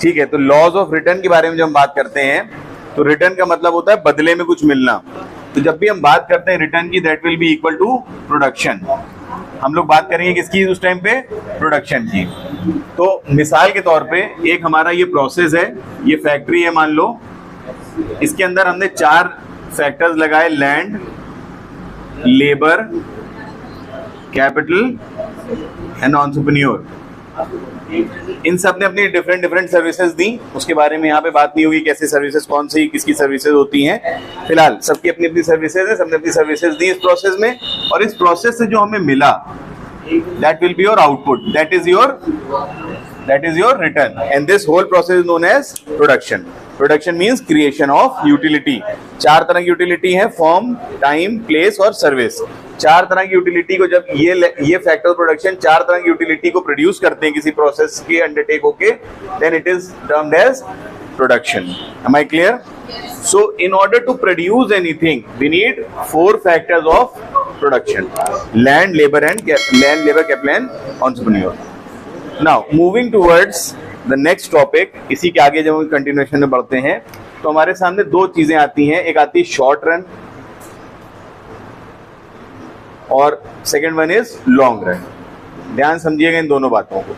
ठीक है, तो लॉज ऑफ रिटर्न के बारे में जब हम बात करते हैं तो रिटर्न का मतलब होता है बदले में कुछ मिलना। तो जब भी हम बात करते हैं रिटर्न की, that will be equal to production. हम लोग बात करेंगे किसकी उस टाइम पे, प्रोडक्शन की। तो मिसाल के तौर पे एक हमारा ये प्रोसेस है, ये फैक्ट्री है मान लो, इसके अंदर हमने 4 फैक्टर्स लगाए, land, labour, capital and entrepreneur. इन सब ने अपनी डिफरेंट सर्विसेज दी, उसके बारे में यहाँ पे बात नहीं होगी कैसी सर्विसेज, कौन सी किसकी सर्विसेज होती हैं। फिलहाल सबकी अपनी अपनी सर्विसेज है, सबने अपनी सर्विसेज दी इस प्रोसेस में, और इस प्रोसेस से जो हमें मिला that will be your output, that is your return, and this whole process is known as production. Production means creation of utility. 4 तरह की यूटिलिटी है, फॉर्म, टाइम, प्लेस और सर्विस। 4 तरह की यूटिलिटी को जब ये फैक्टर प्रोडक्शन 4 तरह की यूटिलिटी को प्रोड्यूस करते हैं किसी प्रोसेस के अंडरटेक होके, then it is termed as production. Am I clear? So in order to produce anything we need 4 factors of production, land, labour, capital and entrepreneur. Now moving towards the next topic, इसी के आगे जब हम continuation में बढ़ते हैं तो हमारे सामने 2 चीजें आती हैं, एक आती है शॉर्ट रन और second one is long run. ध्यान समझिएगा इन दोनों बातों को।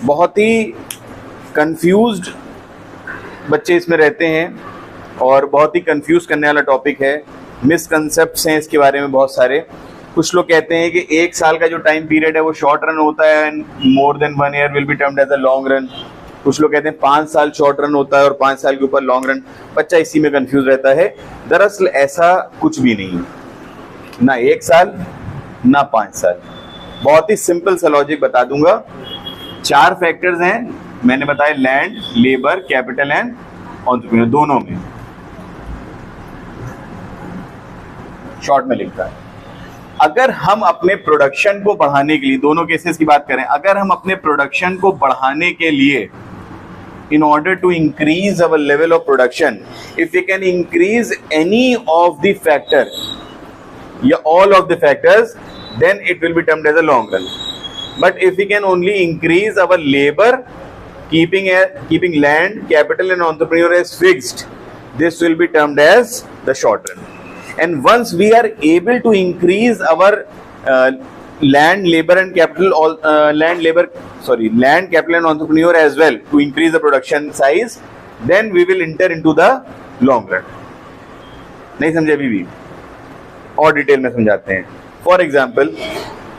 बहुत ही कंफ्यूज्ड बच्चे इसमें रहते हैं और बहुत ही कंफ्यूज करने वाला टॉपिक है, मिसकंसेप्ट्स हैं इसके बारे में बहुत सारे। कुछ लोग कहते हैं कि 1 साल का जो टाइम पीरियड है वो शॉर्ट रन होता है and more than 1 year will be termed as a long run. कुछ लोग कहते हैं 5 साल शॉर्ट रन होता है और 5 साल के ऊपर लॉन्ग रन। बच्चा इसी में कंफ्यूज रहता है। दरअसल ऐसा कुछ भी नहीं है, ना 1 साल ना 5 साल। बहुत ही सिंपल सा लॉजिक बता दूंगा। 4 फैक्टर्स हैं मैंने बताया, land, labour, capital and entrepreneur, दोनों में शॉर्ट में लिखता है। अगर हम अपने प्रोडक्शन को बढ़ाने के लिए, दोनों केसेस की बात करें, अगर हम अपने प्रोडक्शन को बढ़ाने के लिए, in order to increase our level of production, if we can increase any of the factor या all of the factors, then it will be termed as a long run. But if we can only increase our labor, keeping land, capital and entrepreneur as fixed, this will be termed as the short run. And once we are able to increase our land, labor and capital, land, capital and entrepreneur as well, to increase the production size, then we will enter into the long run. नहीं समझे अभी भी? और detail में समझाते हैं। For example,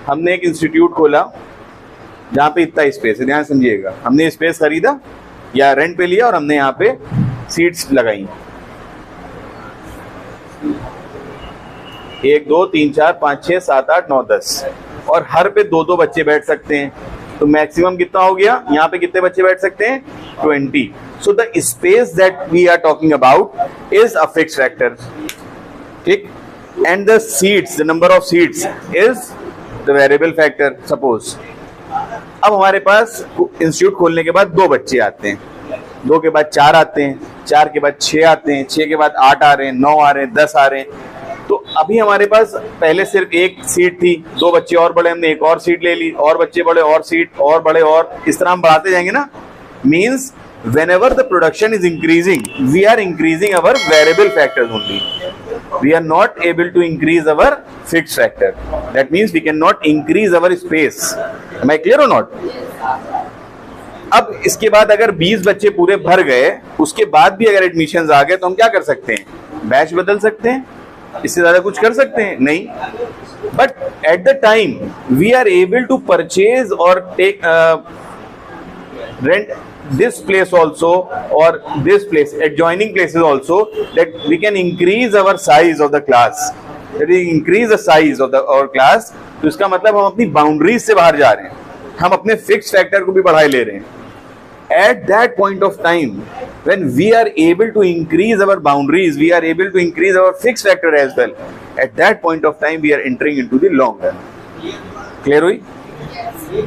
हमने एक इंस्टीट्यूट खोला जहाँ पे इतना स्पेस है, ध्यान समझिएगा। हमने स्पेस खरीदा या रेंट पे लिया और हमने यहाँ पे सीट्स लगाई, 1 2 3 4 5 6 7 8 9 10, और हर पे 2 बच्चे बैठ सकते हैं। तो मैक्सिमम कितना हो गया? यहाँ पे कितने बच्चे बैठ सकते हैं? 20। So the space that we are talking about is a fixed factor, ठीक, and the seats, the number of seats is the variable factor. Suppose अब हमारे पास इंस्टीट्यूट खोलने के बाद 2 बच्चे आते हैं, 2 के बाद 4 आते हैं, 4 के बाद 6 आते हैं, 6 के बाद 8 आ रहे हैं, 9 आ रहे हैं, 10 आ रहे हैं। तो अभी हमारे पास पहले सिर्फ 1 सीट थी, 2 बच्चे और बड़े, हमने 1 और सीट ले ली, और बच्चे बड़े और सीट और बड़े, और इस तरह हम बढ़ाते जाएंगे ना। Means whenever the production is increasing, we are increasing our variable factors only. We are not able to increase our fixed factor. That means we cannot increase our space. Am I clear or not? अब इसके बाद अगर 20 बच्चे पूरे भर गए, उसके बाद भी अगर एडमिशंस आ गए तो हम क्या कर सकते हैं? बैच बदल सकते हैं, इससे ज्यादा कुछ कर सकते हैं? नहीं। But at the time we are able to purchase और take rent this place also or this place, adjoining places also, that we can increase our size of the class, that is increase the size of our class। तो इसका मतलब हम अपनी boundaries से बाहर जा रहे हैं, हम अपने फिक्स फैक्टर को भी बढ़ाए ले रहे हैं। At that point of time when we are able to increase our boundaries, we are able to increase our fixed factor as well, at that point of time we are entering into the long run। Clear हुई?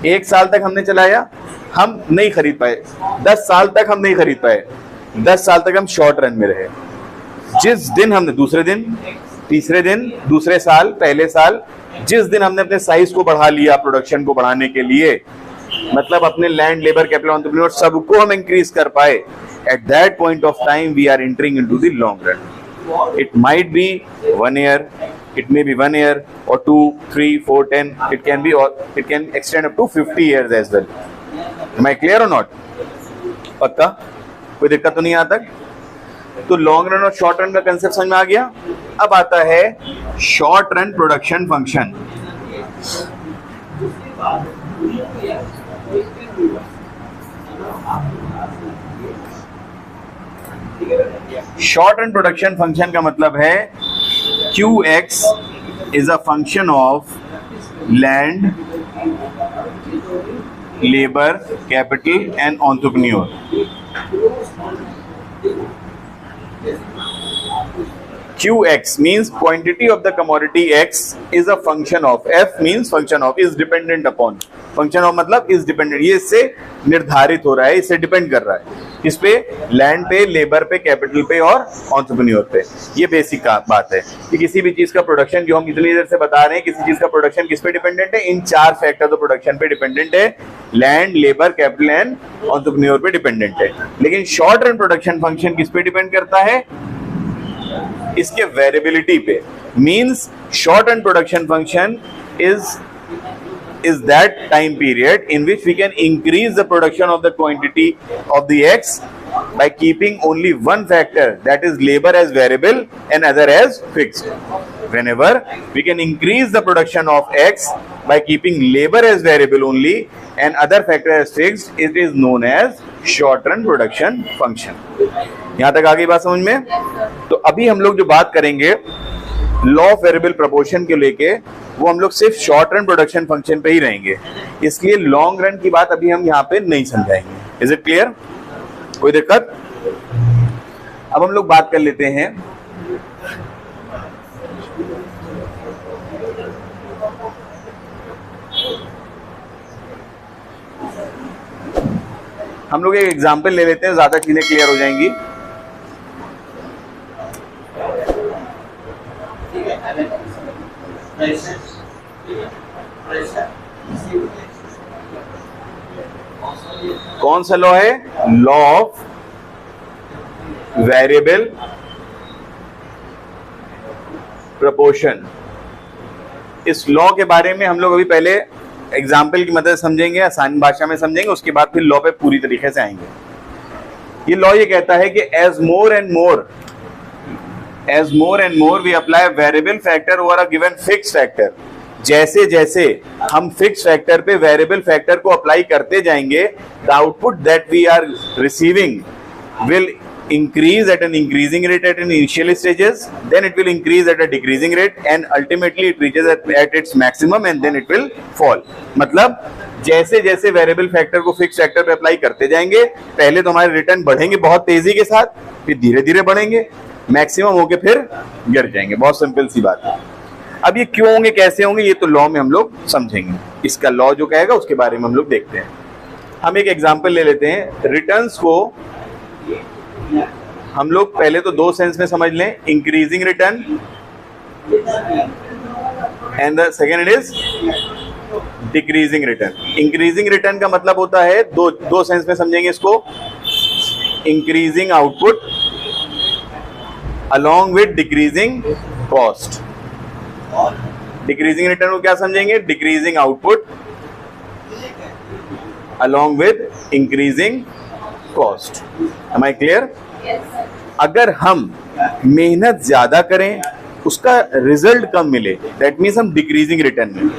1 साल तक हमने चलाया, हम नहीं खरीद पाए, 10 साल तक हम नहीं खरीद पाए, 10 साल तक हम शॉर्ट रन में रहे। जिस दिन हमने, दूसरे दिन, तीसरे दिन, दूसरे साल, पहले साल, जिस दिन हमने अपने साइज को बढ़ा लिया प्रोडक्शन को बढ़ाने के लिए, मतलब अपने लैंड, लेबर, कैपिटल, एंटरप्रेन्योर सबको हम इंक्रीज कर पाए, at that point of time we are entering into the long run. It might be 1 year, it may be 1 year or 2, 3, 4, 10, it can extend up to 50 years as well. Am I clear or not? पक्का कोई दिक्कत तो नहीं आता? तो long run और short run का concept समझ में आ गया। अब आता है short run production function. Short run production function का मतलब है QX is a function of land, labor, capital and entrepreneur. QX means quantity of the commodity X is a function of, F means function of, is dependent upon, function of मतलब is dependent, ये इससे निर्धारित हो रहा है, इससे depend कर रहा है, किस पे? लैंड पे, लेबर पे, कैपिटल पे और एंटरप्रेन्योर पे। ये बेसिक बात है कि किसी भी चीज का प्रोडक्शन, जो हम इतनी देर से बता रहे हैं, किसी चीज का प्रोडक्शन किस पे डिपेंडेंट है? इन 4 फैक्टर तो प्रोडक्शन पे डिपेंडेंट है, land, labour, capital and entrepreneur पे डिपेंडेंट है। लेकिन शॉर्ट रन प्रोडक्शन फंक्शन किस पे डिपेंड करता है? इसके वेरिएबिलिटी पे। Means short run production function is that time period in which we can increase the production of the quantity of the X by keeping only one factor, that is labor, as variable and other as fixed. Whenever we can increase the production of X by keeping labor as variable only and other factor as fixed, it is known as short run production function. यहां तक आ गई बात समझ में? तो अभी हम लोग जो बात करेंगे लॉ ऑफ वेरिएबल प्रोपोर्शन के लेके, वो हम लोग सिर्फ शॉर्ट रन प्रोडक्शन फंक्शन पे ही रहेंगे, इसलिए लॉन्ग रन की बात अभी हम यहाँ पे नहीं समझाएंगे। Is it clear? कोई दिक्कत? अब हम लोग बात कर लेते हैं हम लोग एक एग्जाम्पल ले लेते हैं, ज्यादा चीजें क्लियर हो जाएंगी। कौन सा लॉ है? Law of variable proportion. इस लॉ के बारे में हम लोग अभी पहले एग्जाम्पल की मदद समझेंगे, आसान भाषा में समझेंगे, उसके बाद फिर लॉ पे पूरी तरीके से आएंगे। ये लॉ ये कहता है कि as more and more we apply variable factor over a given fixed factor. जैसे जैसे हम फिक्स फैक्टर पे वेरिएबल फैक्टर को अप्लाई करते जाएंगे, the output that we are receiving will increase at an increasing rate at an initial stages, then it will increase at a decreasing rate and ultimately it reaches at its maximum and then it will fall. मतलब जैसे जैसे variable factor को fix factor पे apply करते जाएंगे, पहले तो हमारे रिटर्न बढ़ेंगे बहुत तेजी के साथ, फिर धीरे धीरे बढ़ेंगे, मैक्सिमम होके फिर गिर जाएंगे। बहुत सिंपल सी बात है। अब ये क्यों होंगे, कैसे होंगे, ये तो लॉ में हम लोग समझेंगे। इसका लॉ जो कहेगा उसके बारे में हम लोग देखते हैं। हम एक एग्जांपल ले लेते हैं। रिटर्न्स को हम लोग पहले तो 2 सेंस में समझ लें, increasing return and the second is decreasing return. Increasing return का मतलब होता है, दो सेंस में समझेंगे इसको, increasing output along with decreasing cost। Decreasing return को क्या समझेंगे? Decreasing output along with increasing cost। Am I clear? अगर हम मेहनत ज्यादा करें, उसका रिजल्ट कम मिले, दैट मीन्स हम डिक्रीजिंग रिटर्न में।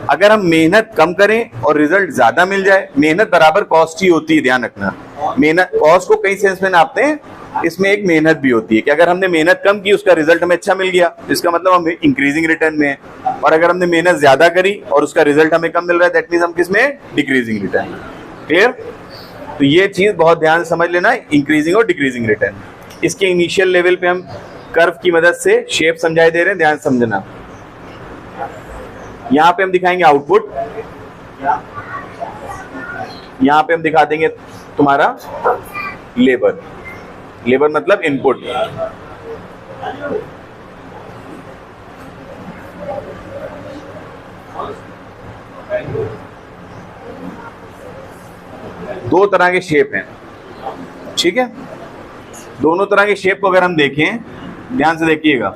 अगर हम मेहनत कम करें और रिजल्ट ज्यादा मिल जाए, मेहनत बराबर कॉस्ट ही होती है, ध्यान रखना। मेहनत, कॉस्ट को कई सेंस में नापते हैं, इसमें एक मेहनत भी होती है कि अगर हमने मेहनत कम की, उसका रिजल्ट हमें अच्छा मिल गया, इसका मतलब हम इंक्रीजिंग रिटर्न में है। और अगर हमने मेहनत ज्यादा करी और उसका रिजल्ट हमें कम मिल रहा है, दैट मीन्स हम किस में? Decreasing return. क्लियर? तो ये चीज बहुत ध्यान से समझ लेना, इंक्रीजिंग और डिक्रीजिंग रिटर्न। इसके इनिशियल लेवल पे हम कर्व की मदद से शेप समझाई दे रहे हैं, ध्यान समझना। यहां पे हम दिखाएंगे आउटपुट, यहां पे हम दिखा देंगे तुम्हारा लेबर। लेबर मतलब इनपुट। दो तरह के शेप हैं, ठीक है। दोनों तरह के शेप को अगर हम देखें, ध्यान से देखिएगा,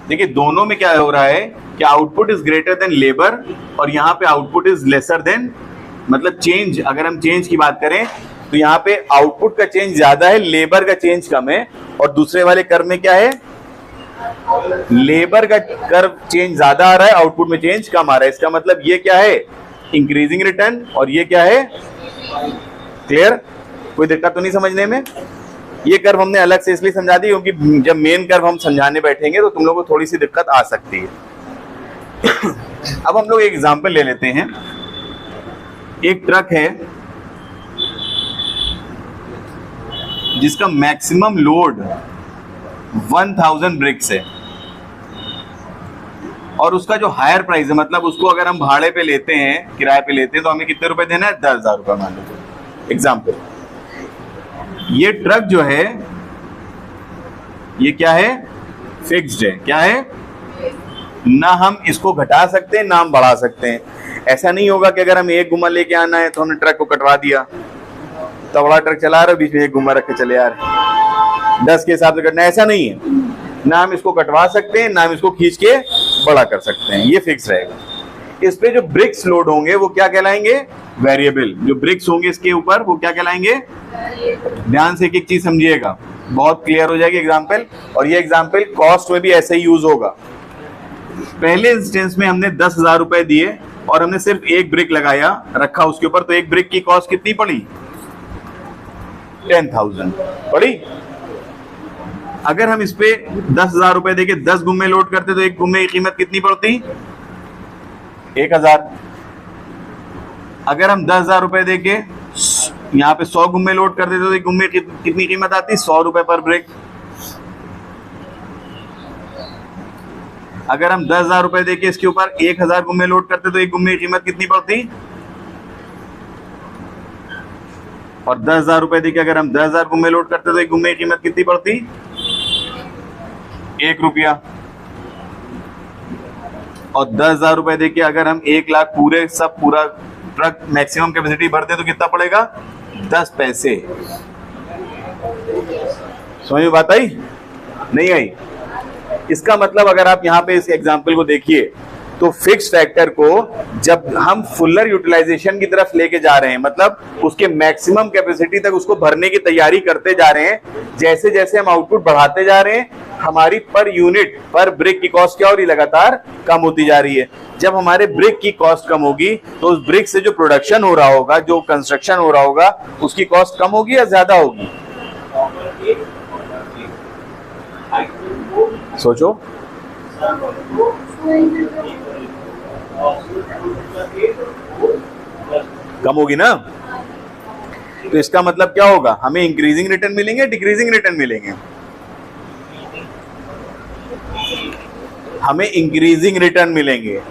देखिए दोनों में क्या हो रहा है कि output is greater than labour और यहाँ पे आउटपुट इज लेसर देन, मतलब चेंज, अगर हम चेंज की बात करें तो यहाँ पे आउटपुट का चेंज ज्यादा है, लेबर का चेंज कम है। और दूसरे वाले कर्व में क्या है, लेबर का कर्व चेंज ज्यादा आ रहा है, आउटपुट में चेंज कम आ रहा है। इसका मतलब ये क्या है, इंक्रीजिंग रिटर्न, और ये क्या है, क्लियर, कोई दिक्कत तो नहीं समझने में। ये कर्व हमने अलग से इसलिए समझा दी क्योंकि जब मेन कर्व हम समझाने बैठेंगे तो तुम लोगों को थोड़ी सी दिक्कत आ सकती है। अब हम लोग एक एग्जांपल ले लेते हैं। एक ट्रक है जिसका मैक्सिमम लोड 1000 ब्रिक्स है और उसका जो हायर प्राइस है, मतलब उसको अगर हम भाड़े पे लेते हैं, किराए पे लेते हैं, तो हमें कितने रुपए देना है, 10,000 रुपए मान लीजिए एग्जाम्पल। ये ट्रक जो है ये क्या है, फिक्स्ड है, क्या है, ना हम इसको घटा सकते हैं ना हम बढ़ा सकते हैं। ऐसा नहीं होगा कि अगर हम एक गुम्मा लेके आना है तो हमने ट्रक को कटवा दिया, तो बड़ा ट्रक चला रहे बीच में एक गुम्मा रख के चले आ रहे, 10 के हिसाब से कटना, ऐसा नहीं है। ना हम इसको कटवा सकते हैं ना हम इसको खींच के बड़ा कर सकते हैं, ये फिक्स रहेगा। इस पे जो ब्रिक्स लोड होंगे वो क्या कहलाएंगे, वेरिएबल। जो ब्रिक्स होंगे इसके ऊपर वो क्या कहलाएंगे, ध्यान से एक एक चीज समझिएगा, बहुत क्लियर हो जाएगी एग्जाम्पल। और ये एग्जाम्पल कॉस्ट में भी ऐसे ही यूज होगा। पहले इंस्टेंस में हमने 10,000 रुपए दिए और हमने सिर्फ एक ब्रिक लगाया रखा उसके ऊपर, तो एक ब्रिक की कॉस्ट कितनी पड़ी, 10,000 पड़ी। अगर हम इस पे 10,000 रुपए देके 10 गुम्मे लोड करते तो एक गुम्मे की कीमत कितनी पड़ती, 1,000। अगर हम 10,000 रुपए देके यहाँ पे 100 गुम्मे लोड कर देते तो एक गुम्मे की कितनी कीमत आती, 100 रुपए पर ब्रिक। अगर हम 10,000 रुपए देके इसके ऊपर 1,000 गुम्मे लोड करते तो एक गुम्मे की कीमत कितनी पड़ती, और 10,000 रुपए देके अगर हम 10,000 गुम्मे लोड करते तो एक गुम्मे की कीमत कितनी पड़ती, 1 रुपया। और 10,000 रुपए देके अगर हम 1 लाख पूरा ट्रक मैक्सिमम कैपेसिटी भरते तो कितना पड़ेगा, 10 पैसे। समझ में बात आई, नहीं आई? इसका मतलब अगर आप यहाँ पे इस एग्जाम्पल को देखिए तो फिक्स फैक्टर को जब हम फुलर यूटिलाइजेशन की तरफ लेके जा रहे हैं, मतलब उसके मैक्सिमम कैपेसिटी तक उसको भरने की तैयारी करते जा रहे हैं, जैसे जैसे हम आउटपुट बढ़ाते जा रहे हैं हमारी पर यूनिट पर ब्रिक की कॉस्ट क्या हो रही, लगातार कम होती जा रही है। जब हमारे ब्रिक की कॉस्ट कम होगी तो उस ब्रिक से जो प्रोडक्शन हो रहा होगा, जो कंस्ट्रक्शन हो रहा होगा, उसकी कॉस्ट कम होगी या ज्यादा होगी, सोचो। कम होगी ना, तो इसका मतलब क्या होगा, हमें इंक्रीजिंग रिटर्न मिलेंगे, डिक्रीजिंग रिटर्न मिलेंगे, हमें इंक्रीजिंग रिटर्न मिलेंगे।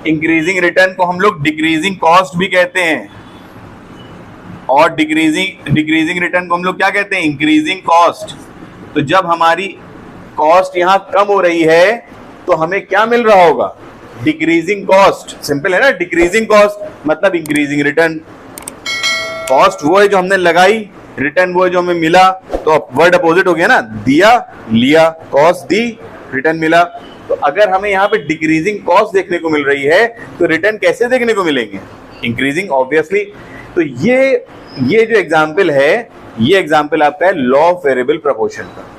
इंक्रीजिंग रिटर्न को हम लोग डिक्रीजिंग कॉस्ट भी कहते हैं, और डिक्रीजिंग रिटर्न को हम लोग क्या कहते हैं, इंक्रीजिंग कॉस्ट। तो जब हमारी कॉस्ट यहां कम हो रही है तो हमें क्या मिल रहा होगा, डिक्रीजिंग कॉस्ट। सिंपल है ना, डिक्रीजिंग कॉस्ट मतलब इंक्रीजिंग रिटर्न। कॉस्ट वो है जो हमने लगाई, रिटर्न वो है जो हमें मिला, तो वर्ड अपोजिट हो गया ना, दिया लिया, कॉस्ट दी रिटर्न मिला। तो अगर हमें यहाँ पे डिक्रीजिंग कॉस्ट देखने को मिल रही है तो रिटर्न कैसे देखने को मिलेंगे, इंक्रीजिंग ऑब्वियसली। तो ये जो एग्जाम्पल है, ये एग्जाम्पल आपका है लॉ ऑफ वेरिएबल प्रोपोर्शन का।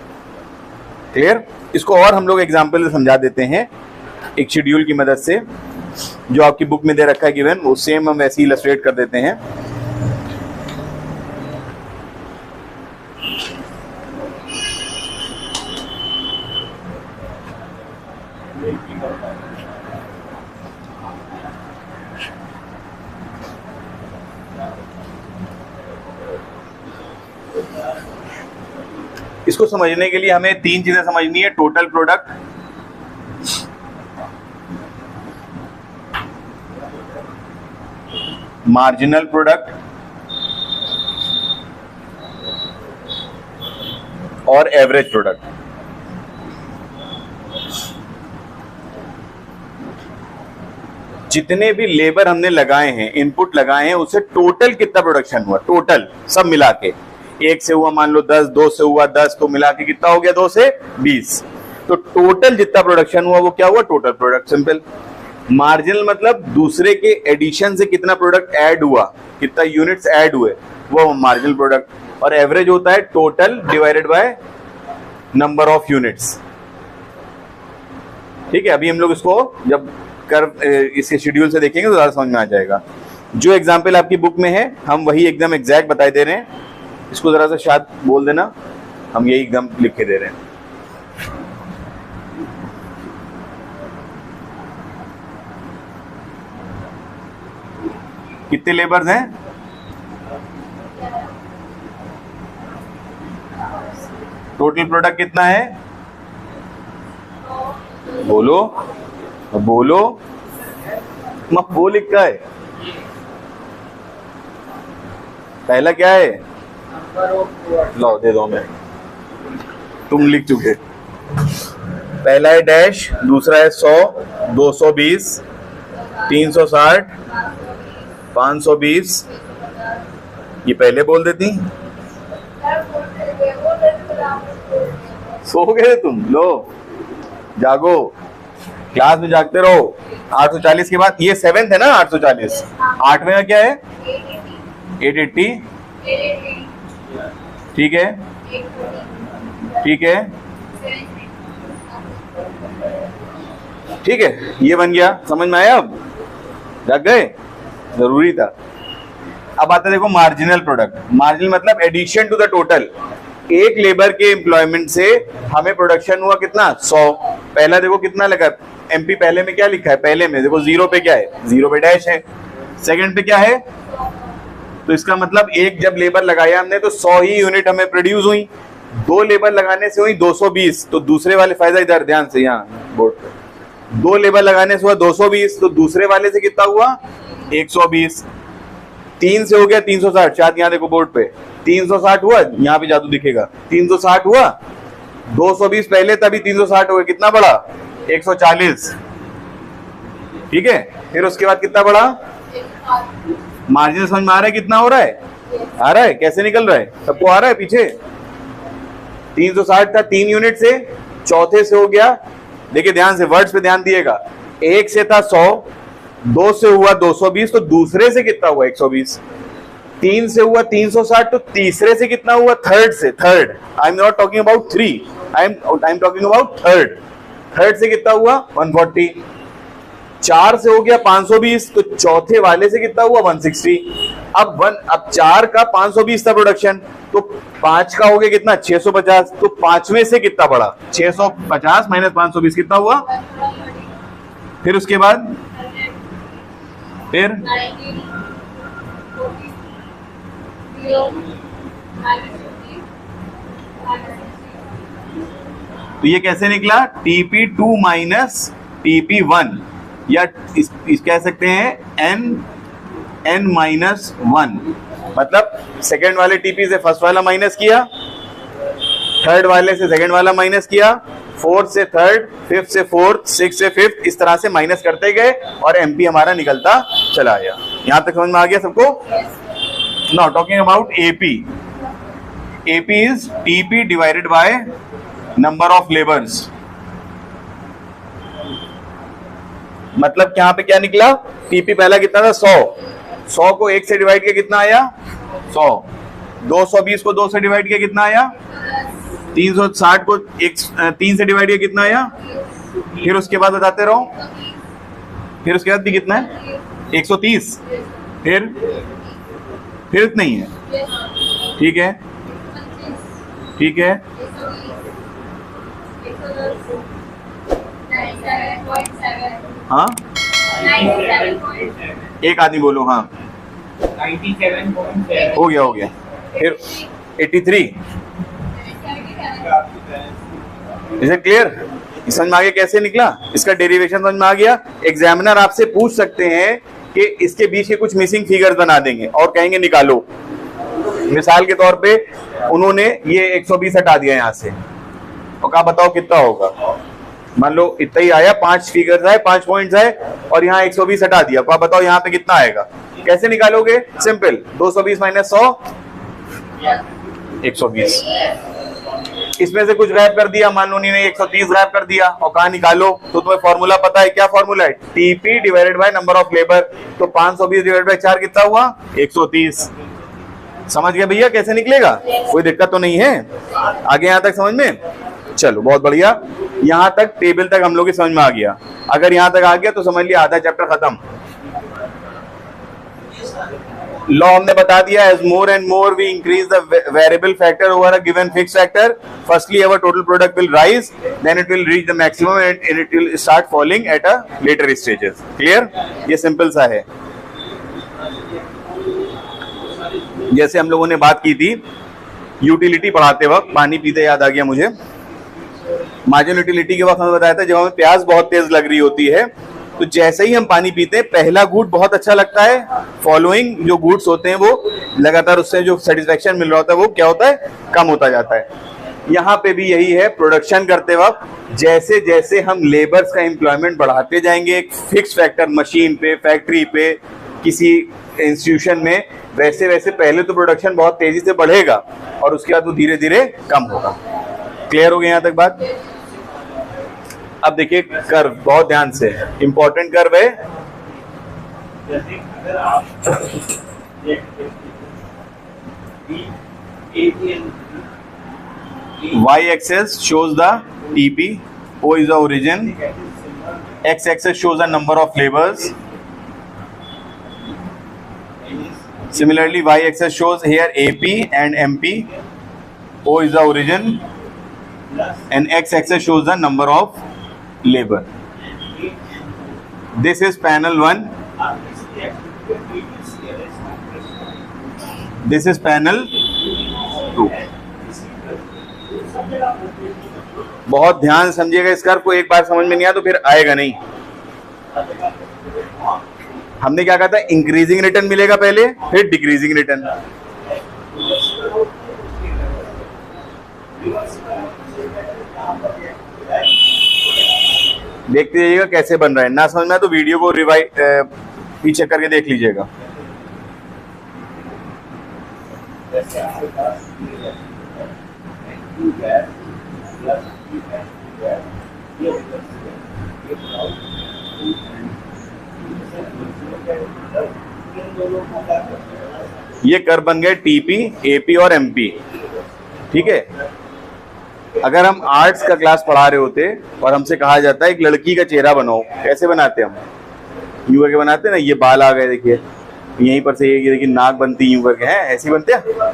क्लियर? इसको और हम लोग एग्जाम्पल से समझा देते हैं एक शेड्यूल की मदद से, जो आपकी बुक में दे रखा है गिवन, वो सेम हम वैसे ही इलस्ट्रेट कर देते हैं। इसको समझने के लिए हमें 3 चीजें समझनी है, टोटल प्रोडक्ट, मार्जिनल प्रोडक्ट और एवरेज प्रोडक्ट। जितने भी लेबर हमने लगाए हैं, इनपुट लगाए हैं, उससे टोटल कितना प्रोडक्शन हुआ, टोटल सब मिला के। 1 से हुआ मान लो 10, 2 से हुआ 10, तो मिला के कितना हो गया, 2 से 20। तो टोटल जितना प्रोडक्शन हुआ वो क्या हुआ, टोटल प्रोडक्ट। सिंपल। मार्जिनल मतलब दूसरे के एडिशन से कितना प्रोडक्ट ऐड हुआ, कितना यूनिट्स ऐड हुए, वो मार्जिनल प्रोडक्ट। और एवरेज होता है total divided by number of units. ठीक है, अभी हम लोग इसको जब इसके शेड्यूल से देखेंगे तो ज्यादा समझ में आ जाएगा। जो एग्जाम्पल आपकी बुक में है हम वही एकदम एग्जैक्ट बताई दे रहे हैं। इसको जरा सा शायद बोल देना, हम यही एकदम लिख के दे रहे हैं। कितने लेबर्स हैं, टोटल प्रोडक्ट कितना है, बोलो बोलो, मत वो लिखा है। पहला क्या है, लो दे दो मैं, तुम लिख चुके। पहला है डैश, दूसरा है 100, 220, 360, 520। ये पहले बोल देती, सो गए तुम, लो जागो, क्लास में जागते रहो। 840 के बाद ये 7th है ना, 840। 8वें का क्या है, 880। ठीक है, ठीक है, ठीक है, ये बन गया। समझ में आया, अब जाग गए, जरूरी था। अब आता है देखो मार्जिनल प्रोडक्ट। मार्जिनल मतलब एडिशन टू द टोटल। एक लेबर के एम्प्लॉयमेंट से हमें प्रोडक्शन हुआ कितना, 100। पहला देखो कितना लगा, एमपी पहले में क्या लिखा है, पहले में देखो 0 पे क्या है, 0 पे डैश है। सेकंड पे क्या है, तो इसका मतलब एक जब लेबर लगाया हमने तो 100 ही यूनिट हमें प्रोड्यूस हुई। 2 लेबर लगाने से हुई 220, तो दूसरे वाले, फायदा इधर ध्यान से, यहाँ बोर्ड पे 2 लेबर लगाने से हुआ 220, तो दूसरे वाले से कितना हुआ, 120। 3 से हो गया 360, शायद यहाँ देखो बोर्ड पे 360 हुआ, यहाँ पे जादू दिखेगा, 360 हुआ। 220 पहले, तभी 360 हो गया, कितना बड़ा, 140। ठीक है, फिर उसके बाद कितना बड़ा, मार्जिन समझ में आ रहा है कितना हो रहा है, आ रहा है, कैसे निकल रहा है, सबको आ रहा है पीछे। 360 था 3 यूनिट से, चौथे से हो गया, देखिए ध्यान से, वर्ड्स पे ध्यान दिएगा। 1 से था 100, 2 से हुआ 220, तो दूसरे से कितना हुआ, 120। 3 से हुआ 360, तो तीसरे से कितना हुआ, थर्ड से, third, I am not talking about 3, I am talking about third. Third से कितना हुआ, 140। 4 से हो गया 520, तो चौथे वाले से कितना हुआ, 160। अब 4 का 520 था प्रोडक्शन, तो 5 का हो गया कितना, 650। तो 5वें से कितना बढ़ा, 650 माइनस 520 कितना हुआ। फिर उसके बाद फिर तो ये कैसे निकला, TP2 माइनस TP1, या इस कह सकते हैं n माइनस 1। मतलब सेकेंड वाले TP से फर्स्ट वाला माइनस किया, थर्ड वाले से सेकेंड वाला माइनस किया, फोर्थ से थर्ड, फिफ्थ से फोर्थ, सिक्स से फिफ्थ, इस तरह से माइनस करते गए और MP हमारा निकलता चला गया। यहां तक समझ में आ गया सबको। Now talking about AP। AP is TP divided by number of labours. मतलब यहाँ पे क्या निकला, TP पहला कितना था, 100। 100 को 1 से डिवाइड किया कितना आया, 100। 220 को 2 से डिवाइड किया कितना आया, 360 को 3 से डिवाइड किया कितना आया। फिर उसके बाद बताते रहो, फिर उसके बाद भी कितना है, 130। फिर इतना ही है। ठीक है, ठीक है, हाँ, एक आदमी बोलो, हाँ, 97.7 हो गया। फिर 83। इज इट क्लियर, समझ में आ गया कैसे निकला, इसका डेरिवेशन समझ में आ गया। एग्जामिनर आपसे पूछ सकते हैं कि इसके बीच के कुछ मिसिंग फिगर्स बना देंगे और कहेंगे निकालो। मिसाल के तौर पे उन्होंने ये 120 हटा दिया यहाँ से, और कहा बताओ कितना होगा। मान लो इतना ही आया, 5 फिगर्स आए, 5 पॉइंट्स आए, और यहाँ 120 हटा दिया, तो आप बताओ यहाँ पे कितना आएगा, कैसे निकालोगे? Simple, 220 minus 100, 120। इसमें से कुछ गायब कर दिया, मान लो ने 130 गायब कर दिया, और कहा निकालो, तो तुम्हें फॉर्मूला पता है, क्या फॉर्मूला है? TP divided by number of labour. तो 520 डिवाइडेड बाय 4 कितना हुआ? 130। समझ गए भैया कैसे निकलेगा? कोई दिक्कत तो नहीं है? आगे यहां तक समझ में? चलो बहुत बढ़िया, यहां तक टेबल तक हम लोग की समझ में आ गया। अगर यहां तक आ गया तो समझ लिया आधा चैप्टर खत्म। लॉ हमने बता दिया, as more and more we increase the variable factor over a given fix factor, firstly our total product will rise, then it will reach the maximum and it will start falling at a later stages. Clear? ये simple सा है। जैसे हम लोगों ने बात की थी यूटिलिटी पढ़ाते वक्त, पानी पीते याद आ गया मुझे, मार्जिनल यूटिलिटी के वक्त हमें बताया था जब हमें प्यास बहुत तेज लग रही होती है तो जैसे ही हम पानी पीते हैं पहला घूंट बहुत अच्छा लगता है, फॉलोइंग जो घूंट्स होते हैं वो लगातार उससे जो सेटिस्फेक्शन मिल रहा होता है वो क्या होता है? कम होता जाता है। यहाँ पे भी यही है, प्रोडक्शन करते वक्त जैसे जैसे हम लेबर्स का एम्प्लॉयमेंट बढ़ाते जाएंगे एक फिक्स फैक्टर, मशीन पे, फैक्ट्री पे, किसी इंस्टीट्यूशन में, वैसे वैसे पहले तो प्रोडक्शन बहुत तेजी से बढ़ेगा और उसके बाद वो धीरे धीरे कम होगा। क्लियर हो गया यहाँ तक बात? अब देखिए कर्व, बहुत ध्यान से, इंपॉर्टेंट कर्व है। Y axis shows the TP, O is the origin, X axis shows the number of labors. Similarly, Y axis shows here AP and MP, O is the origin, and X axis shows the number of labor. This is panel 1. This is panel 2. बहुत ध्यान समझिएगा इस curve को, एक बार समझ में नहीं आया तो फिर आएगा नहीं। हमने क्या कहा था? इंक्रीजिंग रिटर्न मिलेगा पहले, फिर डिक्रीजिंग रिटर्न। देखते जाइएगा कैसे बन रहा है, ना समझ में तो वीडियो को रिवाइज पीछे करके देख लीजिएगा। ये कर्व बन गए टीपी, एपी और एमपी। ठीक है, अगर हम आर्ट्स का क्लास पढ़ा रहे होते और हमसे कहा जाता है एक लड़की का चेहरा बनाओ, कैसे बनाते हम? यूं करके बनाते ना, ये बाल आ गए देखिए, यहीं पर से ये देखिए नाक बनती यूं करके, है ऐसे बनते हैं।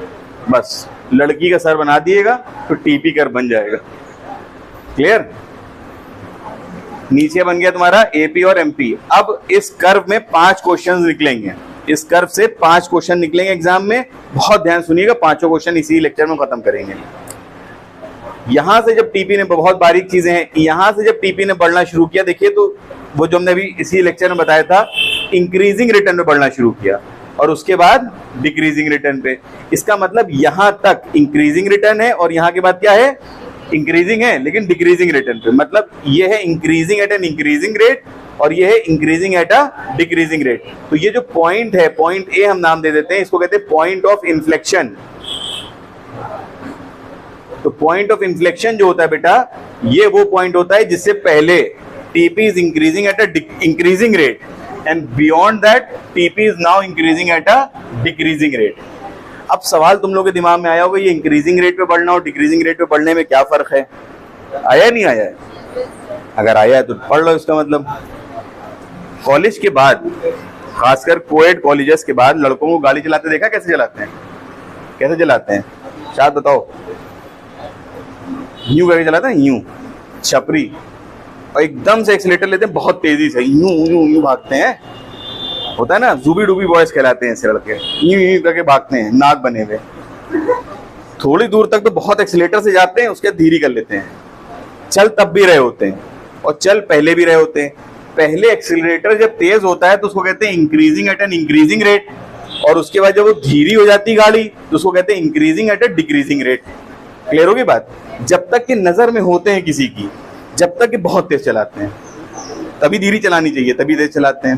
बस लड़की का सर बना दिएगा तो टीपी कर्व बन जाएगा। क्लियर? नीचे बन गया तुम्हारा एपी और एमपी। अब इस कर्व में 5 क्वेश्चन निकलेंगे, इस कर्व से 5 क्वेश्चन निकलेंगे एग्जाम में। बहुत ध्यान सुनिएगा, 5 क्वेश्चन इसी लेक्चर में खत्म करेंगे। यहां से जब टीपी ने, बहुत बारीक चीजें हैं, यहां से जब टीपी ने बढ़ना शुरू किया, देखिए तो वो जो हमने अभी इसी लेक्चर में बताया था, इंक्रीजिंग रिटर्न पे बढ़ना शुरू किया और उसके बाद डिक्रीजिंग रिटर्न पे। इसका मतलब यहां तक इंक्रीजिंग रिटर्न है और यहां के बाद क्या है? इंक्रीजिंग है, लेकिन डिक्रीजिंग रिटर्न पे। मतलब ये है increasing at an increasing rate और ये है increasing at a decreasing rate. तो ये जो पॉइंट है, पॉइंट ए हम नाम दे देते हैं, इसको कहते हैं पॉइंट ऑफ इन्फ्लेक्शन। तो पॉइंट ऑफ इन्फ्लेक्शन जो होता है बेटा, ये वो पॉइंट होता है जिससे पहले TP is increasing at a increasing rate and beyond that TP is now increasing at a decreasing rate. अब सवाल तुम लोगों के दिमाग में आया होगा, ये इंक्रीजिंग रेट पे बढ़ना और डिक्रीजिंग रेट पे बढ़ने में क्या फर्क है? आया नहीं आया है? अगर आया है तो पढ़ लो। इसका मतलब कॉलेज के बाद, खासकर कोएड कॉलेजेस के बाद, लड़कों को गाड़ी चलाते देखा? कैसे चलाते हैं? कैसे चलाते हैं? शायद बताओ। यूं करके चलाते हैं, यूं छपरी, और एकदम से एक्सीलेटर लेते हैं बहुत तेजी से, यूं यूं यूं भागते हैं। होता है ना, जूबी डूबी बॉयज कहलाते हैं ऐसे लड़के, यूं यूं करके भागते हैं नाक बने हुए। थोड़ी दूर तक तो बहुत एक्सीलेटर से जाते हैं, उसके बाद धीरे कर लेते हैं। चल तब भी रहे होते हैं और चल पहले भी रहे होते हैं। पहले एक्सीलरेटर जब तेज होता है तो उसको कहते हैं increasing at an increasing rate, और उसके बाद जब वो धीरी हो जाती है गाड़ी तो उसको कहते हैं increasing at a decreasing rate. Clear होगी बात? जब तक कि नजर में होते हैं किसी की, जब तक कि बहुत तेज चलाते हैं, तभी धीरे चलानी चाहिए, तभी तेज चलाते हैं।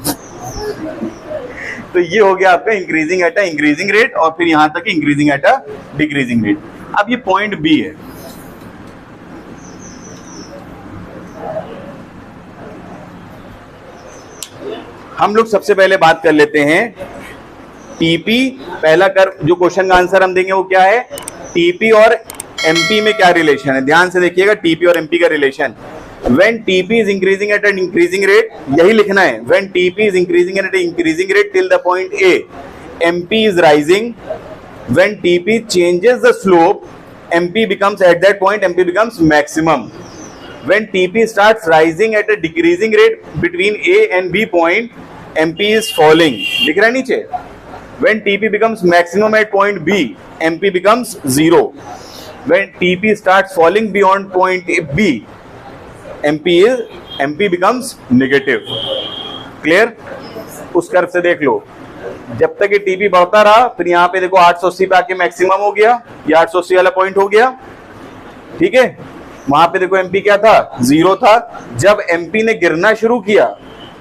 तो ये हो गया आपका increasing at a increasing rate, और फिर यहां तक increasing at a decreasing rate. अब ये पॉइंट बी है, हम लोग सबसे पहले बात कर लेते हैं टीपी। पहला कर्व जो क्वेश्चन का आंसर हम देंगे वो क्या है, टीपी और एमपी में क्या रिलेशन है। ध्यान से देखिएगा, टीपी और एमपी का relation. When TP is increasing at an increasing rate, यही लिखना है, when TP is increasing at an increasing rate till the point A, MP is rising. When TP changes the slope, MP becomes, at that point MP becomes maximum. When TP starts rising at a decreasing rate between A and B point, MP is falling. लिख रहा है नीचे। When TP becomes maximum at point B, MP becomes 0. When TP starts falling beyond point B, MP becomes negative. Clear? उस curve से देख लो, जब तक ये टीपी बढ़ता रहा, फिर यहाँ पे देखो 880 पे आके मैक्सिमम हो गया, ये 880 वाला पॉइंट हो गया, ठीक है। वहां पे देखो एमपी क्या था, 0 था। जब एमपी ने गिरना शुरू किया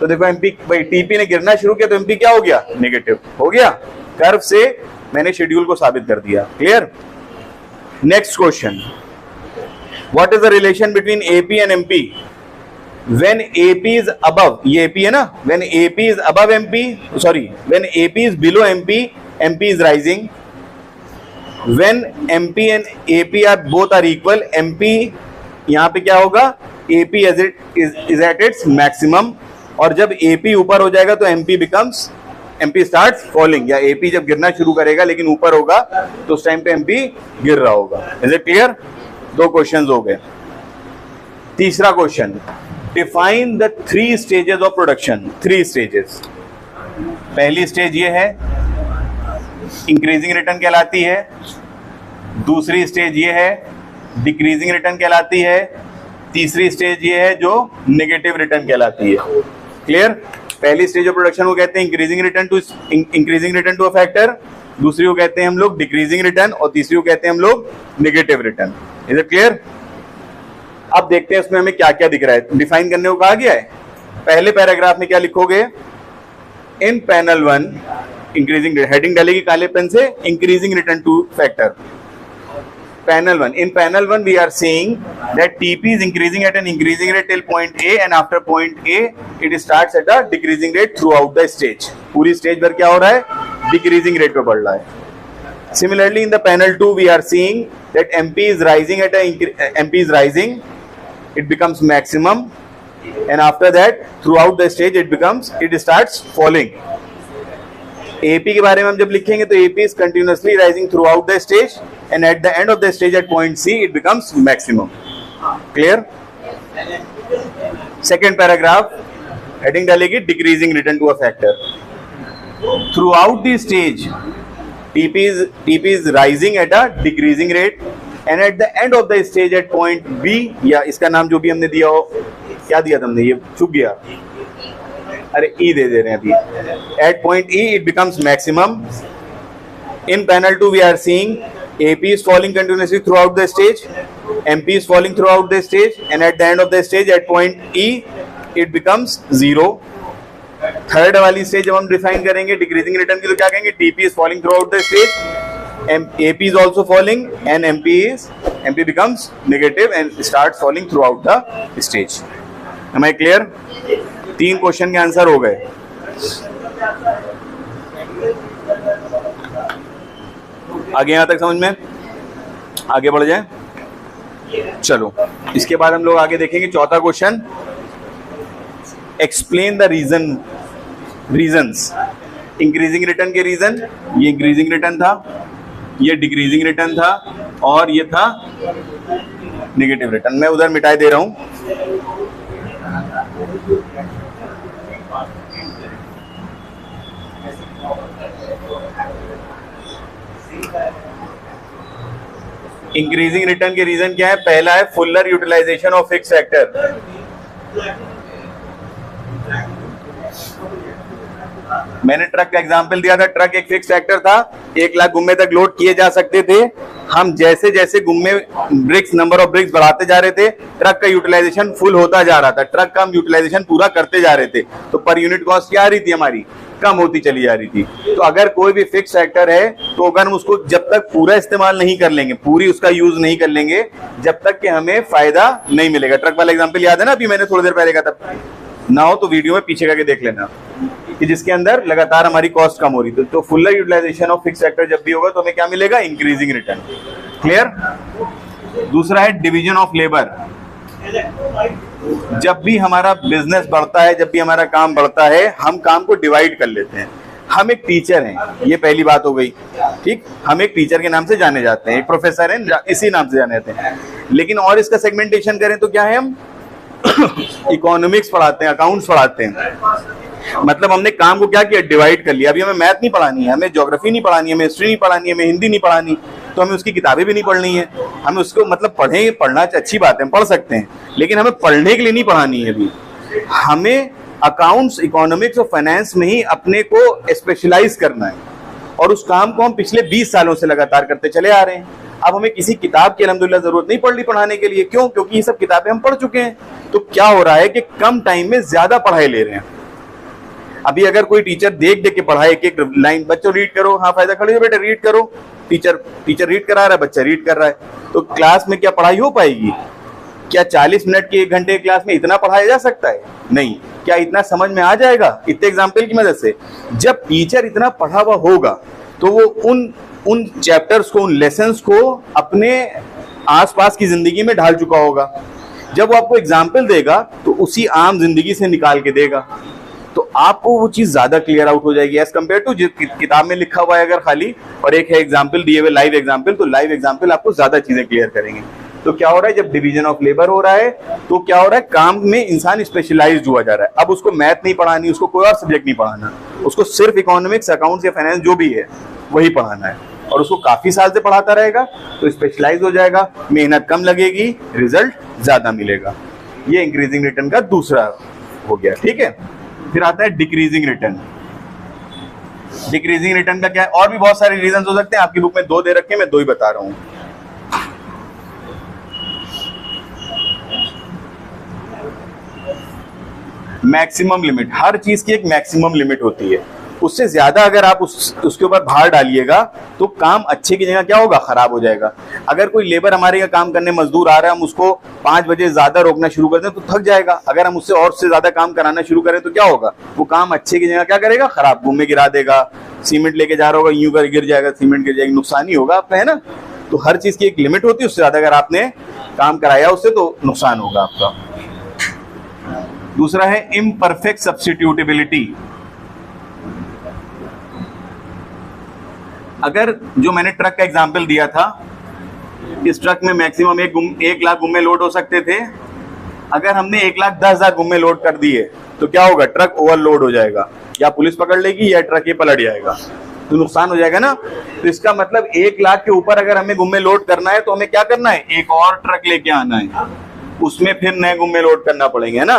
तो देखो एमपी, भाई टीपी ने गिरना शुरू किया तो एमपी क्या हो गया, नेगेटिव हो गया। कर्व से मैंने शेड्यूल को साबित कर दिया। Clear? Next question, What is the relation between AP and MP? When AP is above, ये AP है ना, when AP is above MP, sorry, when AP is below MP, MP is rising. When MP and AP are both are equal, MP यहाँ पे क्या होगा, AP as it is at its maximum, और जब AP ऊपर हो जाएगा तो MP starts falling, या AP जब गिरना शुरू करेगा लेकिन ऊपर होगा तो उस टाइम पे MP गिर रहा होगा। Is it clear? 2 क्वेश्चंस हो गए। तीसरा question, define the 3 stages of production. 3 stages. पहली स्टेज ये है, इंक्रीजिंग रिटर्न कहलाती है। दूसरी स्टेज ये है, डिक्रीजिंग रिटर्न कहलाती है। तीसरी स्टेज ये है जो नेगेटिव रिटर्न कहलाती है। क्लियर? पहली स्टेज ऑफ प्रोडक्शन को कहते हैं increasing return to a factor, दूसरी को कहते हैं हम लोग डिक्रीजिंग रिटर्न, और तीसरी को कहते हैं हम लोग negative return. Is it clear? अब देखते हैं इसमें हमें क्या क्या दिख रहा है। डिफाइन करने को कहा गया है। पहले पैराग्राफ में क्या लिखोगे, इन पैनल 1 इंक्रीजिंग, हेडिंग डालेगी काले पेन से, increasing return two factor. Panel 1, in panel 1 we are seeing that TP is increasing at an increasing rate till point A, and after point A it starts at a decreasing rate throughout the stage. पूरी stage पर क्या हो रहा है, decreasing rate पे बढ़ रहा है। Similarly, in the panel 2 we are seeing that MP is rising, it becomes maximum, and after that throughout the stage it starts falling. AP के बारे में हम जब लिखेंगे तो AP is continuously rising throughout the stage, and at the end of the stage at point C it becomes maximum. Clear? Second paragraph, heading डालेगी decreasing return to a factor. Throughout the stage TP is rising at a decreasing rate, and at the end of the stage at point B, या इसका नाम जो भी हमने दिया हो, क्या दिया था हमने, ये चुप गया, अरे E दे रहे हैं अभी। At point E it becomes maximum. In panel 2 we are seeing AP is falling continuously throughout the stage, MP is falling throughout the stage, and at the end of the stage at point E it becomes 0. Third वाली stage जब हम define करेंगे decreasing return की तो क्या कहेंगे, TP is falling throughout the stage, AP is also falling, and MP becomes negative and starts falling throughout the stage. Am I clear? 3 question के answer हो गए। आगे यहां तक समझ में, आगे बढ़ जाए। चलो इसके बाद हम लोग आगे देखेंगे चौथा question, explain the reasons. Increasing return के रीजन, ये इंक्रीजिंग रिटर्न था, ये डिक्रीजिंग रिटर्न था, और ये था नेगेटिव रिटर्न। मैं उधर मिटाई दे रहा हूं। इंक्रीजिंग रिटर्न के रीजन क्या है, पहला है fuller utilisation of fix factor. मैंने ट्रक का एग्जांपल दिया था, ट्रक एक फिक्स फैक्टर था, 1 लाख गुम्मे तक लोड किए जा सकते थे। हम जैसे जैसे गुम्मे ब्रिक्स, नंबर ऑफ ब्रिक्स बढ़ाते जा रहे थे, ट्रक का यूटिलाइजेशन फुल होता जा रहा था, ट्रक का हम यूटिलाइजेशन पूरा करते जा रहे थे, तो पर यूनिट कॉस्ट क्या आ रही थी हमारी, कम होती चली जा रही थी। तो अगर कोई भी फिक्स फैक्टर है तो अगर हम उसको जब तक पूरा इस्तेमाल नहीं कर लेंगे, पूरी उसका यूज नहीं कर लेंगे, जब तक कि हमें फायदा नहीं मिलेगा। ट्रक वाला एग्जांपल याद है ना, अभी मैंने थोड़ी देर पहले कहा था, ना हो तो वीडियो में पीछे करके देख लेना, कि जिसके अंदर लगातार हमारी कॉस्ट कम हो रही थी। तो full utilisation of fix factor जब भी होगा तो हमें क्या मिलेगा, इंक्रीजिंग रिटर्न। क्लियर। दूसरा है डिवीजन ऑफ लेबर। जब भी हमारा बिजनेस बढ़ता है, जब भी हमारा काम बढ़ता है, हम काम को डिवाइड कर लेते हैं। हम एक टीचर हैं, ये पहली बात हो गई, ठीक। हम एक टीचर के नाम से जाने जाते हैं, एक प्रोफेसर हैं, इसी नाम से जाने जाते हैं। लेकिन और इसका सेगमेंटेशन करें तो क्या है, हम इकोनॉमिक्स पढ़ाते हैं, अकाउंट्स पढ़ाते हैं। मतलब हमने काम को क्या किया, डिवाइड कर लिया। अभी हमें मैथ नहीं पढ़ानी है, हमें ज्योग्राफी नहीं पढ़ानी है, हमें हिस्ट्री नहीं पढ़ानी है, हमें हिंदी नहीं पढ़ानी, तो हमें उसकी किताबें भी नहीं पढ़नी है। हमें उसको मतलब पढ़ना अच्छी बात है, हम पढ़ सकते हैं, लेकिन हमें पढ़ने के लिए नहीं पढ़ानी है। अभी हमें अकाउंट्स, इकोनॉमिक्स और फाइनेंस में ही अपने को स्पेशलाइज करना है, और उस काम को हम पिछले 20 सालों से लगातार करते चले आ रहे हैं। अब हमें किसी किताब की अल्हम्दुलिल्लाह जरूरत नहीं पड़ रही पढ़ाने के लिए। क्यों? क्योंकि ये सब किताबें हम पढ़ चुके हैं। तो क्या हो रहा है कि कम टाइम में ज्यादा पढ़ाई ले रहे हैं। अभी अगर कोई टीचर देख देख के पढ़ाए, एक एक लाइन, बच्चों रीड करो, हाँ फायदा, खड़े हो बेटा रीड करो, टीचर रीड करा रहा है, बच्चा रीड कर रहा है, तो क्लास में क्या पढ़ाई हो पाएगी? क्या 40 मिनट की 1 घंटे की क्लास में इतना पढ़ाया जा सकता है? नहीं। क्या इतना समझ में आ जाएगा इतने एग्जाम्पल की मदद से? जब टीचर इतना पढ़ा हुआ होगा तो वो उन चैप्टर्स को, उन लेसन्स को अपने आसपास की जिंदगी में ढाल चुका होगा। जब वो आपको एग्जाम्पल देगा तो उसी आम जिंदगी से निकाल के देगा, तो आपको वो चीज ज्यादा क्लियर आउट हो जाएगी एज कम्पेयर टू जो किताब में लिखा हुआ है अगर खाली, और एक है एग्जाम्पल दिए हुए लाइव एग्जाम्पल, तो लाइव एग्जाम्पल आपको ज्यादा चीजें क्लियर करेंगे। तो क्या हो रहा है, जब डिवीजन ऑफ लेबर हो रहा है तो क्या हो रहा है, काम में इंसान स्पेशलाइज्ड हुआ जा रहा है। अब उसको मैथ नहीं पढ़ानी, उसको कोई और सब्जेक्ट नहीं पढ़ाना, उसको सिर्फ इकोनॉमिक्स, अकाउंट्स या फाइनेंस जो भी है वही पढ़ाना है, और उसको काफी साल से पढ़ाता रहेगा तो स्पेशलाइज हो जाएगा, मेहनत कम लगेगी, रिजल्ट ज्यादा मिलेगा। ये इंक्रीजिंग रिटर्न का दूसरा हो गया, ठीक है। फिर आता है डिक्रीजिंग रिटर्न। डिक्रीजिंग रिटर्न का क्या है, और भी बहुत सारे रीजन हो सकते हैं, आपकी बुक में 2 दे रखे हैं, मैं 2 ही बता रहा हूं। मैक्सिमम लिमिट, हर चीज की एक मैक्सिमम लिमिट होती है, उससे ज्यादा अगर आप उसके ऊपर भार डालिएगा तो काम अच्छे की जगह क्या होगा, खराब हो जाएगा। अगर कोई लेबर हमारे यहाँ काम करने मजदूर आ रहा है, हम उसको 5 बजे ज्यादा रोकना शुरू कर दें तो थक जाएगा। अगर हम उससे और से ज्यादा काम कराना शुरू करें तो क्या होगा, वो काम अच्छे की जगह क्या करेगा, खराब, गुम्मे गिरा देगा, सीमेंट लेके जा रहा होगा, यूं कर गिर जाएगा, सीमेंट गिर जाएगा, नुकसान ही होगा आपका, है ना। तो हर चीज की एक लिमिट होती है, उससे ज्यादा अगर आपने काम कराया उससे तो नुकसान होगा आपका। दूसरा है इम्परफेक्ट सब्स्टिट्यूटेबिलिटी। अगर जो मैंने ट्रक का एग्जांपल दिया था, इस ट्रक में मैक्सिमम 1 लाख गुम्मे लोड हो सकते थे। अगर हमने 1,10,000 गुम्मे लोड कर दिए तो क्या होगा, ट्रक ओवरलोड हो जाएगा, या पुलिस पकड़ लेगी या ट्रक ये पलट जाएगा, तो नुकसान हो जाएगा ना। तो इसका मतलब 1 लाख के ऊपर अगर हमें गुम्मे लोड करना है तो हमें क्या करना है, एक और ट्रक लेके आना है, उसमें फिर नए गुम्मे लोड करना पड़ेंगे, है ना।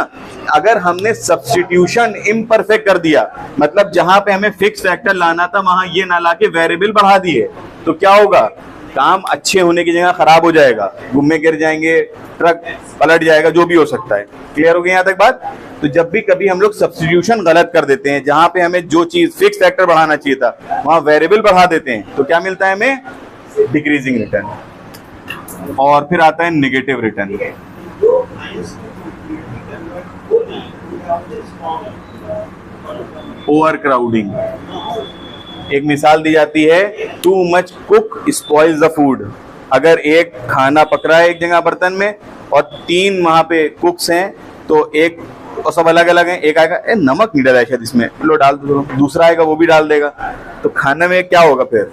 अगर हमने सब्स्टिट्यूशन इम्परफेक्ट कर दिया, मतलब जहां पे हमें फिक्स फैक्टर लाना था वहां ये ना लाके वेरिएबल बढ़ा दिए, तो क्या होगा, काम अच्छे होने की जगह खराब हो जाएगा, गुम्मे गिर जाएंगे, ट्रक पलट जाएगा, जो भी हो सकता है। क्लियर हो गया यहाँ तक बात। तो जब भी कभी हम लोग सब्स्टिट्यूशन गलत कर देते हैं, जहां पे हमें जो चीज फिक्स फैक्टर बढ़ाना चाहिए था वहां वेरिएबल बढ़ा देते हैं, तो क्या मिलता है हमें, डिक्रीजिंग रिटर्न। और फिर आता है नेगेटिव रिटर्न। ओवर क्राउडिंग, एक मिसाल दी जाती है, too much cook spoils the food. अगर एक खाना पक रहा है एक जगह बर्तन में और 3 वहां पे कुक्स हैं, तो एक और सब अलग अलग हैं, एक आएगा नमक नहीं डाला शायद इसमें, लो डाल दो, दूसरा आएगा वो भी डाल देगा, तो खाने में क्या होगा, फिर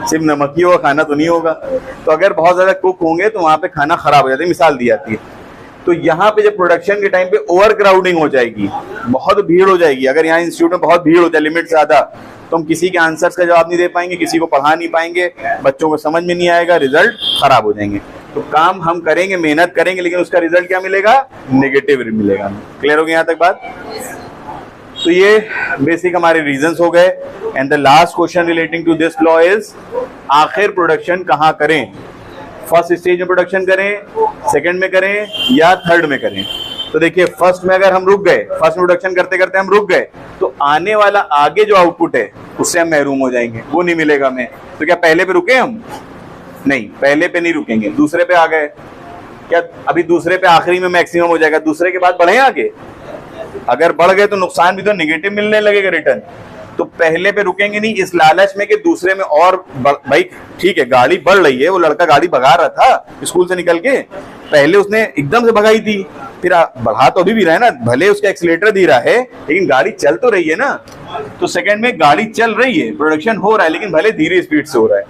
सिर्फ नमक ही होगा, खाना तो नहीं होगा। तो अगर बहुत ज्यादा कुक होंगे तो वहां पे खाना खराब हो जाता है, मिसाल दी जाती है। तो यहाँ पे जब प्रोडक्शन के टाइम पे ओवर क्राउडिंग हो जाएगी, बहुत भीड़ हो जाएगी, अगर यहाँ इंस्टीट्यूट में बहुत भीड़ हो जाए लिमिट से ज्यादा, तो हम किसी के आंसर्स का जवाब नहीं दे पाएंगे, किसी को पढ़ा नहीं पाएंगे, बच्चों को समझ में नहीं आएगा, रिजल्ट खराब हो जाएंगे। तो काम हम करेंगे, मेहनत करेंगे, लेकिन उसका रिजल्ट क्या मिलेगा, नेगेटिव मिलेगा। क्लियर हो गया यहाँ तक बात। तो ये बेसिक हमारे रीजंस हो गए। And the last question relating to this law is, आखिर प्रोडक्शन कहाँ करें? फर्स्ट स्टेज में प्रोडक्शन करें, सेकंड में करें या थर्ड में करें? तो देखिए फर्स्ट में अगर हम रुक गए, फर्स्ट में प्रोडक्शन करते करते हम रुक गए, तो आने वाला आगे जो आउटपुट है उससे हम महरूम हो जाएंगे, वो नहीं मिलेगा हमें। तो क्या पहले पे रुके हम? नहीं, पहले पे नहीं रुकेंगे, दूसरे पे आ गए। क्या अभी दूसरे पे आखिरी में मैक्सिमम हो जाएगा, दूसरे के बाद बढ़े आगे? अगर बढ़ गए तो नुकसान भी तो नेगेटिव मिलने लगेगा रिटर्न। तो पहले पे रुकेंगे नहीं इस लालच में कि दूसरे में और भाई ठीक है गाड़ी बढ़ रही है, वो लड़का गाड़ी भगा रहा था स्कूल से निकल के, पहले उसने एकदम से भगाई थी, फिर बढ़ा तो अभी भी रहा है ना, भले उसका एक्सीलेटर धीरा है लेकिन गाड़ी चल तो रही है ना। तो सेकंड में गाड़ी चल रही है, प्रोडक्शन हो रहा है, लेकिन भले धीरे स्पीड से हो रहा है।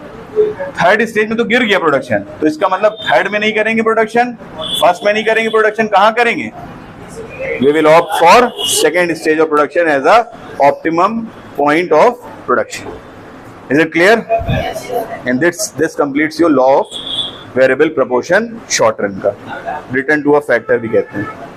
थर्ड स्टेज में तो गिर गया प्रोडक्शन, तो इसका मतलब थर्ड में नहीं करेंगे प्रोडक्शन, फर्स्ट में नहीं करेंगे प्रोडक्शन, कहां करेंगे? We will opt for second stage of production as a optimum point of production. Is it clear? And this completes your law of variable proportion short run का, return to a factor भी कहते हैं।